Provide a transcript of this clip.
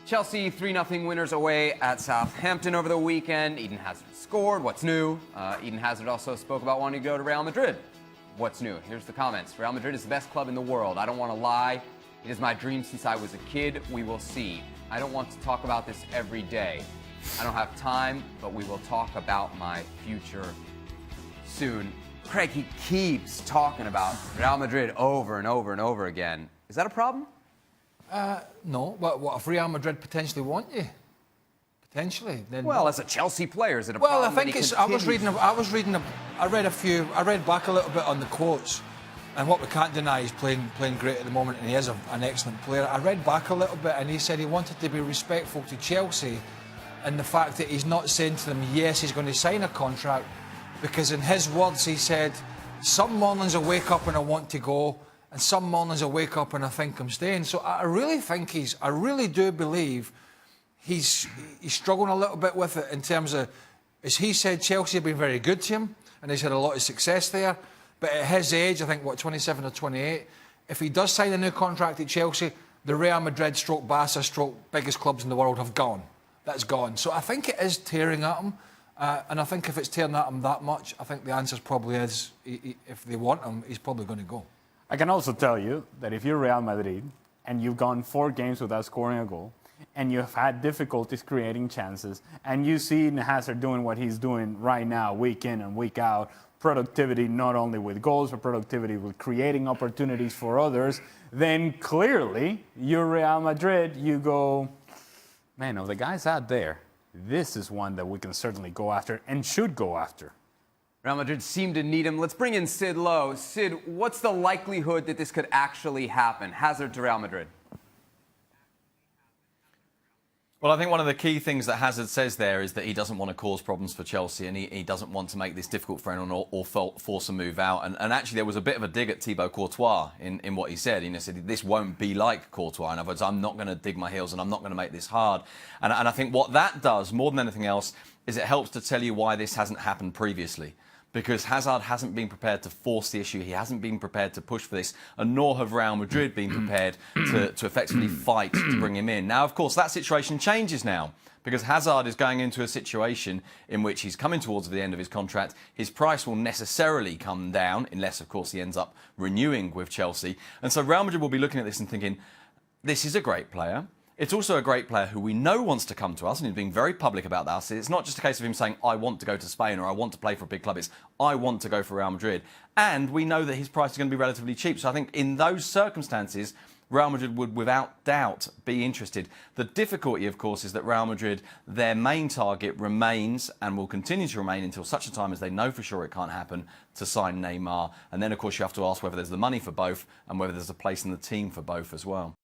Chelsea 3-0 winners away at Southampton over the weekend. Eden Hazard scored. What's new? Eden Hazard also spoke about wanting to go to Real Madrid. What's new? Here's the comments. Real Madrid is the best club in the world. I don't want to lie. It is my dream since I was a kid. We will see. I don't want to talk about this every day. I don't have time, but we will talk about my future soon. Craig, he keeps talking about Real Madrid over and over and over again. Is that a problem? No, but what if Real Madrid potentially want you? Potentially, then. Well, as a Chelsea player, is it a problem? Well, I think it's. I read back a little bit on the quotes, and what we can't deny, he's playing great at the moment, and he is an excellent player. I read back a little bit, and he said he wanted to be respectful to Chelsea, and the fact that he's not saying to them, yes, he's going to sign a contract, because in his words, he said, some mornings I wake up and I want to go. And some mornings I wake up and I think I'm staying. So I really do believe he's struggling a little bit with it in terms of, as he said, Chelsea have been very good to him and he's had a lot of success there. But at his age, I think, 27 or 28, if he does sign a new contract at Chelsea, the Real Madrid Barca biggest clubs in the world have gone. That's gone. So I think it is tearing at him. And I think if it's tearing at him that much, I think the answer probably is, if they want him, he's probably going to go. I can also tell you that if you're Real Madrid and you've gone 4 games without scoring a goal and you've had difficulties creating chances and you see Eden Hazard doing what he's doing right now, week in and week out, productivity not only with goals but productivity with creating opportunities for others, then clearly you're Real Madrid, you go, man, of the guys out there, this is one that we can certainly go after and should go after. Real Madrid seem to need him. Let's bring in Sid Lowe. Sid, what's the likelihood that this could actually happen? Hazard to Real Madrid. Well, I think one of the key things that Hazard says there is that he doesn't want to cause problems for Chelsea and he doesn't want to make this difficult for anyone or force a move out. And actually, there was a bit of a dig at Thibaut Courtois in what he said. He said, this won't be like Courtois. In other words, I'm not going to dig my heels and I'm not going to make this hard. And I think what that does, more than anything else, is it helps to tell you why this hasn't happened previously. Because Hazard hasn't been prepared to force the issue. He hasn't been prepared to push for this, and nor have Real Madrid been prepared to effectively fight to bring him in. Now, of course, that situation changes now, because Hazard is going into a situation in which he's coming towards the end of his contract. His price will necessarily come down, unless, of course, he ends up renewing with Chelsea. And so Real Madrid will be looking at this and thinking, this is a great player. It's also a great player who we know wants to come to us, and he's being very public about that. So it's not just a case of him saying, I want to go to Spain or I want to play for a big club. It's, I want to go for Real Madrid. And we know that his price is going to be relatively cheap. So I think in those circumstances, Real Madrid would, without doubt, be interested. The difficulty, of course, is that Real Madrid, their main target remains and will continue to remain until such a time as they know for sure it can't happen, to sign Neymar. And then, of course, you have to ask whether there's the money for both and whether there's a place in the team for both as well.